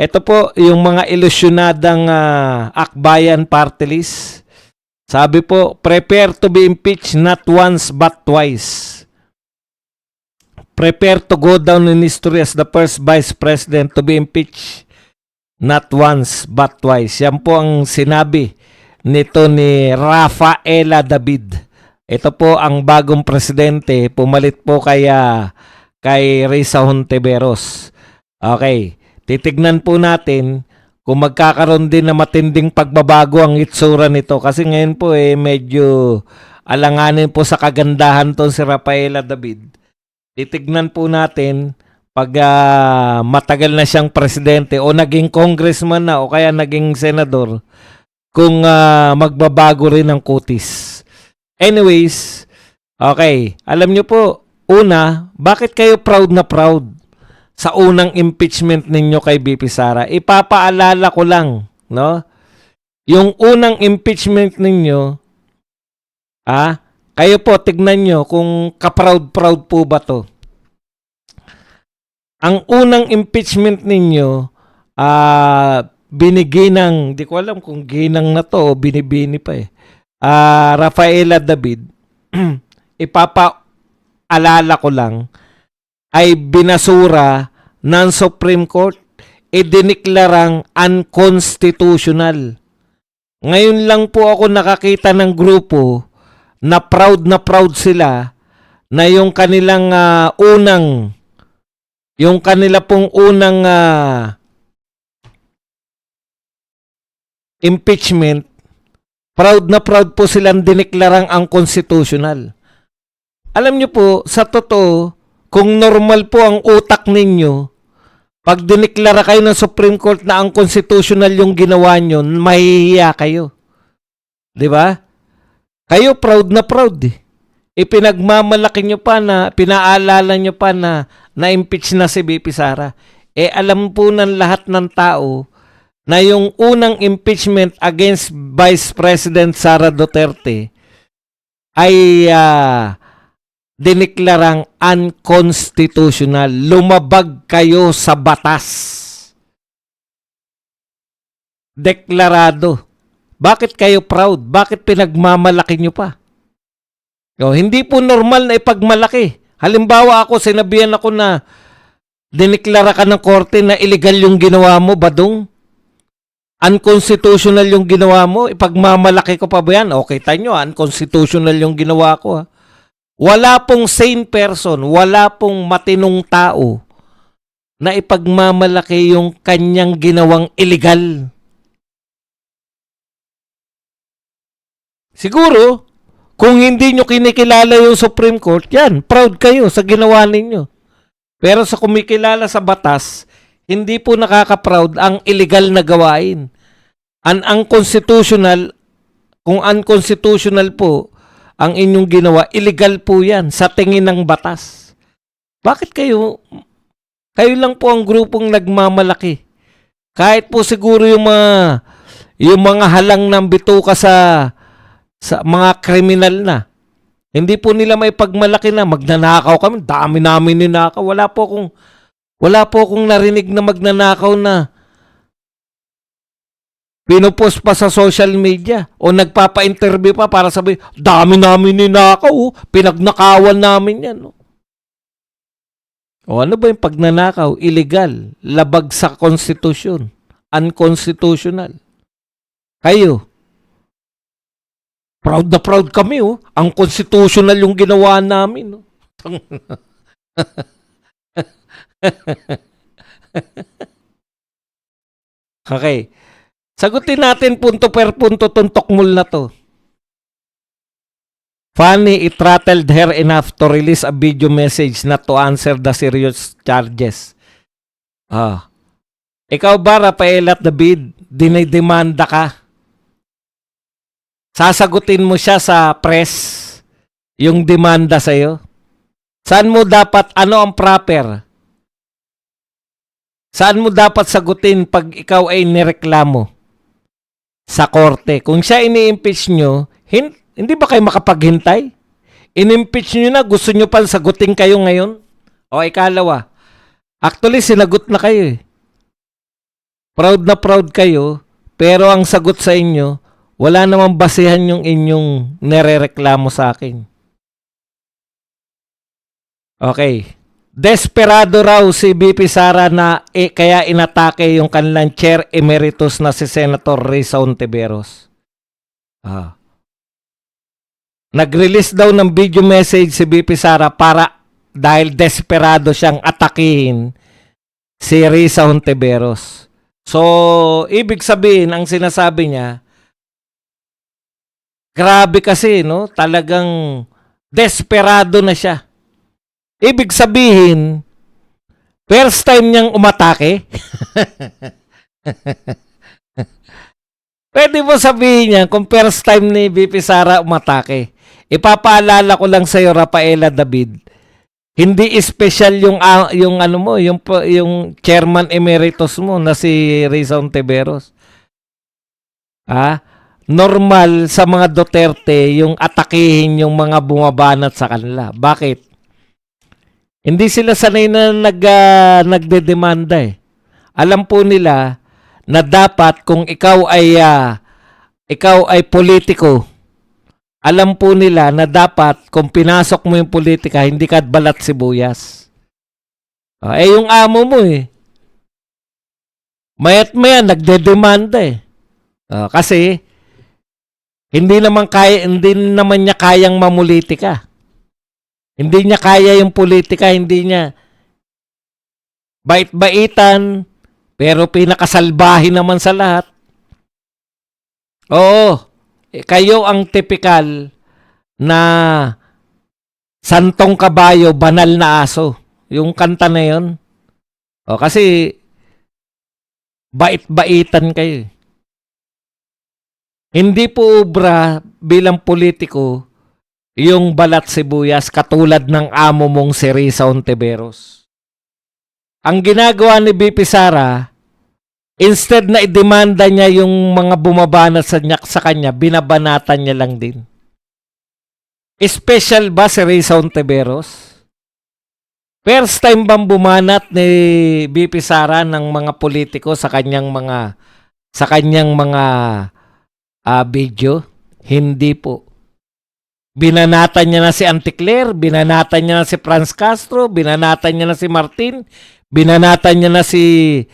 Ito po yung mga ilusyonadang akbayan party list. Sabi po, prepare to be impeached not once but twice. Prepare to go down in history as the first vice president to be impeached not once but twice. Yan po ang sinabi nito ni Rafaela David. Ito po ang bagong presidente. Pumalit po kay Risa Hontiveros. Okay. Titignan po natin kung magkakaroon din na matinding pagbabago ang itsura nito. Kasi ngayon po medyo alanganin po sa kagandahan to si Rafaela David. Titignan po natin pag matagal na siyang presidente o naging congressman na o kaya naging senador kung magbabago rin ang kutis. Anyways, okay. Alam nyo po, una, bakit kayo proud na proud sa unang impeachment ninyo kay BP Sara? Ipapaalala ko lang, no? Yung unang impeachment ninyo, kayo po, tignan nyo kung kaproud-proud po ba to. Ang unang impeachment ninyo, biniginang, di ko alam kung ginang na to o binibini pa Rafaela David, ipapaalala ko lang, ay binasura ng Supreme Court, idiniklarang unconstitutional. Ngayon lang po ako nakakita ng grupo na proud sila na yung kanilang unang impeachment, proud po silang diniklarang unconstitutional. Alam niyo po, sa totoo, kung normal po ang utak ninyo, pag diniklara kayo ng Supreme Court na unconstitutional yung ginawa nyo, mahihiya kayo. Di ba? Kayo proud Ipinagmamalaki nyo pa na, pinaalala nyo pa na na-impeach na si BP Sara. Alam po ng lahat ng tao na yung unang impeachment against Vice President Sara Duterte ay diniklarang unconstitutional. Lumabag kayo sa batas. Deklarado. Bakit kayo proud? Bakit pinagmamalaki nyo pa? Hindi po normal na ipagmalaki. Halimbawa ako, sinabihan ako na diniklara ka ng korte na illegal yung ginawa mo, badong. Unconstitutional yung ginawa mo, ipagmamalaki ko pa ba yan? Okay, tayo, unconstitutional yung ginawa ko. Wala pong sane person, wala pong matinong tao na ipagmamalaki yung kanyang ginawang illegal. Siguro, kung hindi nyo kinikilala yung Supreme Court, yan, proud kayo sa ginawa ninyo. Pero sa kumikilala sa batas, hindi po nakaka-proud ang illegal na gawain. Ang unconstitutional, kung unconstitutional po ang inyong ginawa, illegal po yan sa tingin ng batas. Bakit kayo lang po ang grupong nagmamalaki? Kahit po siguro yung mga halang ng bituka sa mga kriminal na. Hindi po nila may pagmalaki na magnanakaw kami. Dami namin ninakaw. Wala po akong narinig na magnanakaw na pinupost pa sa social media o nagpapa-interview pa para sabi, dami namin ninakaw. Pinagnakawan namin yan. O ano ba yung pagnanakaw? Illegal. Labag sa konstitusyon. Unconstitutional. Kayo, proud na proud kami, Ang constitutional yung ginawa namin, Okay. Sagutin natin punto per punto tong tukmol na to. Fanny, it rattled her enough to release a video message not to answer the serious charges. Ikaw ba, Rafaela David, dinidemanda ka? Sasagutin mo siya sa press yung demanda sa'yo? Saan mo dapat, ano ang proper? Saan mo dapat sagutin pag ikaw ay nireklamo? Sa korte. Kung siya ini-impeach nyo, hindi ba kayo makapaghintay? In-impeach nyo na, gusto nyo pa sagutin kayo ngayon? O ikalawa, actually sinagot na kayo Proud na proud kayo, pero ang sagot sa inyo, wala namang basehan yung inyong nerereklamo sa akin. Okay. Desperado raw si BP Sara na kaya inatake yung kanilang chair emeritus na si Senator Risa Hontiveros. Nag-release daw ng video message si BP Sara dahil desperado siyang atakihin si Risa Hontiveros. So, ibig sabihin, ang sinasabi niya, grabe kasi, no? Talagang desperado na siya. Ibig sabihin, first time niyang umatake. Pwede mo sabihin niya kung first time ni BP Sara umatake. Ipapaalala ko lang sa iyo, Rafaela David. Hindi special yung ano mo, yung chairman emeritus mo na si Risa Hontiveros. Normal sa mga Duterte yung atakihin yung mga bumabanat sa kanila. Bakit? Hindi sila sanay na nagdedemanda eh. Alam po nila na dapat kung ikaw ay politiko, alam po nila na dapat kung pinasok mo yung politika, hindi ka balat sibuyas. Yung amo mo eh. Mayat maya nagdedemanda eh. Kasi hindi naman niya kayang mamulitika. Hindi niya kaya yung politika, hindi niya bait-baitan, pero pinakasalbahin naman sa lahat. Oo, kayo ang typical na santong kabayo, banal na aso. Yung kanta na yun. Kasi bait-baitan kayo. Hindi po obra bilang politiko yung balat sibuyas katulad ng amo mong si Risa Hontiveros. Ang ginagawa ni BP Sara, instead na idemanda niya yung mga bumabanat sa kanya, binabanatan niya lang din. Special ba si Risa Hontiveros? First time bang bumanat ni BP Sara ng mga politiko sa kanyang mga video? Hindi po. Binanatan niya na si Anticler, binanatan niya na si Franz Castro, binanatan niya na si Martin, binanatan niya na si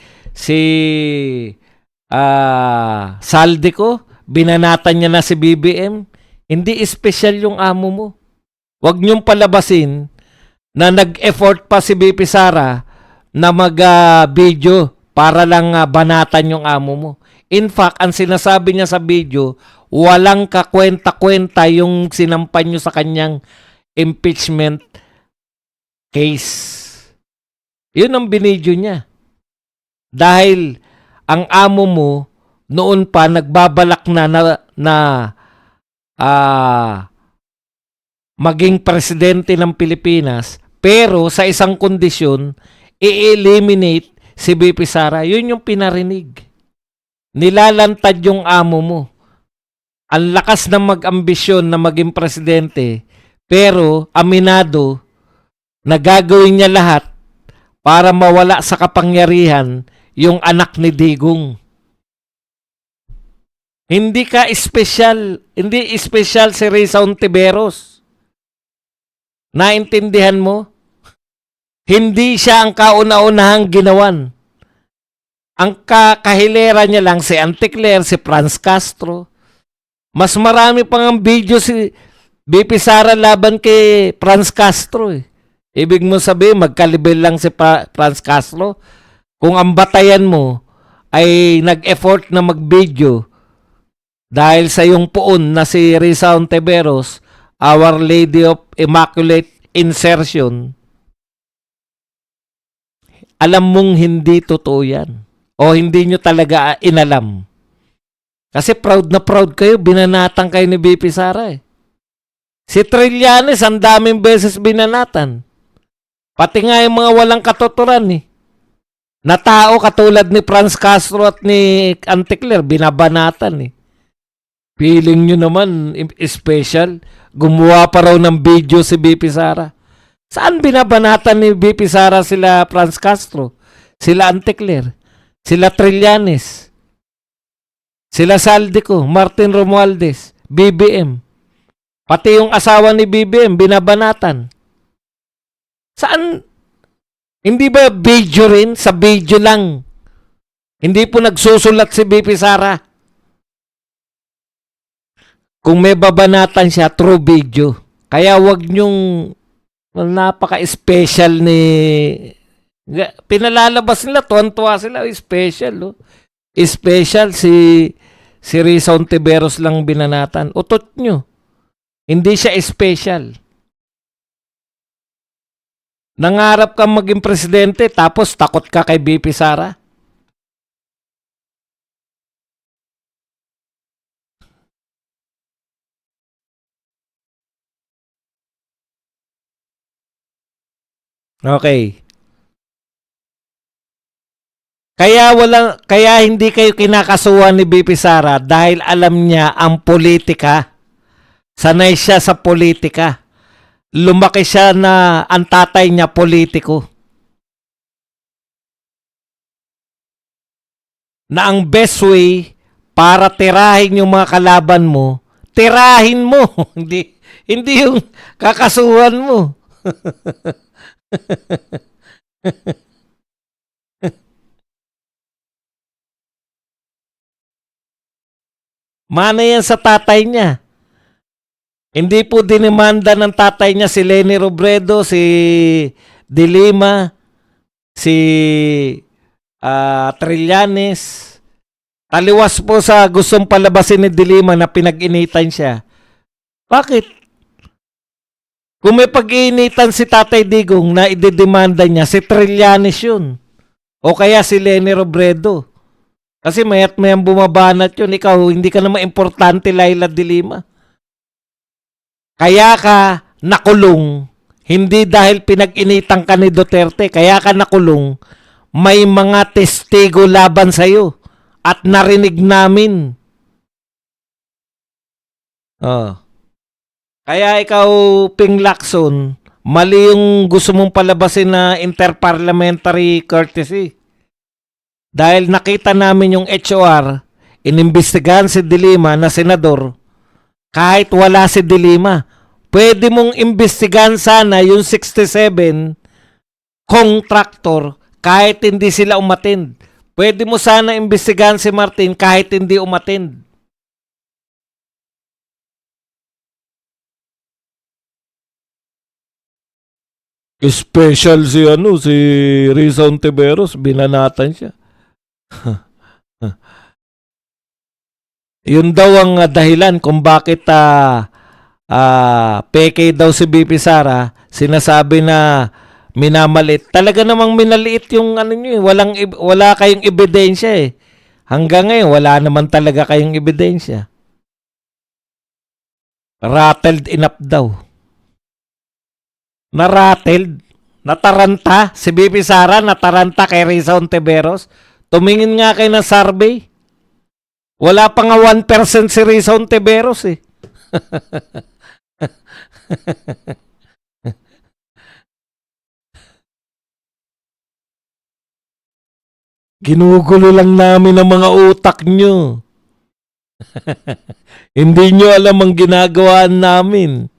Saldico, binanatan niya na si BBM. Hindi special yung amo mo. Huwag niyong palabasin na nag-effort pa si BP Sara na mag-video para lang banatan yung amo mo. In fact, ang sinasabi niya sa video, walang kakwenta-kwenta yung sinampan nyo sa kanyang impeachment case. Yun ang binidyo niya. Dahil ang amo mo noon pa nagbabalak na maging presidente ng Pilipinas, pero sa isang kondisyon, i-eliminate si BP Sara. Yun yung pinarinig. Nilalantad yung amo mo. Ang lakas ng mag-ambisyon na maging presidente, pero aminado na gagawin niya lahat para mawala sa kapangyarihan yung anak ni Digong. Hindi special si Risa Hontiveros. Naintindihan mo? Hindi siya ang kauna-unahang ginawan. Ang kahilera niya lang si Anticler, si Franz Castro. Mas marami pang ang video si BP Sara laban kay Franz Castro eh. Ibig mo sabihin, magkalibel lang si Franz Castro. Kung ang batayan mo ay nag-effort na mag-video dahil sa yung puon na si Risa Hontiveros, Our Lady of Immaculate Insertion, alam mong hindi totoo yan. O hindi nyo talaga inalam. Kasi proud na proud kayo, binanatan kayo ni BP Sara eh. Si Trillanes, ang daming beses binanatan. Pati nga yung mga walang katuturan eh. Na tao katulad ni Franz Castro at ni Anticler, binabanatan eh. Feeling nyo naman, special. Gumawa pa raw ng video si BP Sara. Saan binabanatan ni BP Sara sila Franz Castro? Sila Anticler? sila Trillanes, sila Saldico, Martin Romualdez, BBM. Pati yung asawa ni BBM, binabanatan. Saan? Hindi ba video rin? Sa video lang. Hindi po nagsusulat si BP Sara. Kung may babanatan siya, true video. Kaya wag nyong napaka-special ni... Pinalalabas nila, tuwan-tuwa sila. Special, oh. Special si Risa Ontiveros lang binanatan. Utot nyo. Hindi siya special. Nangarap kang maging presidente tapos takot ka kay BP Sara? Okay. Kaya hindi kayo kinakasuhan ni BP Sara dahil alam niya ang politika. Sanay siya sa politika. Lumaki siya na ang tatay niya politiko. Na ang best way para tirahin yung mga kalaban mo, tirahin mo. hindi yung kakasuhan mo. Mana yan sa tatay niya. Hindi po dinimanda ng tatay niya si Leni Robredo, si De Lima, si Trillanes. Taliwas po sa gustong palabasin ni De Lima na pinag-initan siya. Bakit? Kung may pag-iinitan si Tatay Digong na idedemanda niya, si Trillanes yun. O kaya si Leni Robredo. Kasi mayat mayang bumabanat yun. Ikaw, hindi ka naman importante, Laila De Lima. Kaya ka nakulong, hindi dahil pinag-initan ka ni Duterte. Kaya ka nakulong, may mga testigo laban sa'yo. At narinig namin. Oh. Kaya ikaw, Ping Lacson, mali yung gusto mong palabasin na interparliamentary courtesy. Dahil nakita namin yung HOR, inimbestigahan si De Lima na senador, kahit wala si De Lima. Pwede mong imbestigahan sana yung 67 contractor kahit hindi sila umattend. Pwede mo sana imbestigahan si Martin kahit hindi umattend. Special si Risa Ontiveros, binanatan siya. Yun daw ang dahilan kung bakit peke daw si BP Sara, sinasabi na minamalit. Talaga namang minaliit yung nyo, wala kayong ebidensya eh. Hanggang ngayon, wala naman talaga kayong ebidensya. Rattled enough daw. Narattled, nataranta, si BP Sara nataranta kay Risa Ontiveros. Tumingin nga kayo ng survey. Wala pa nga 1% si Risa Ontiveros eh. Ginugulo lang namin ang mga utak nyo. Hindi nyo alam ang ginagawa namin.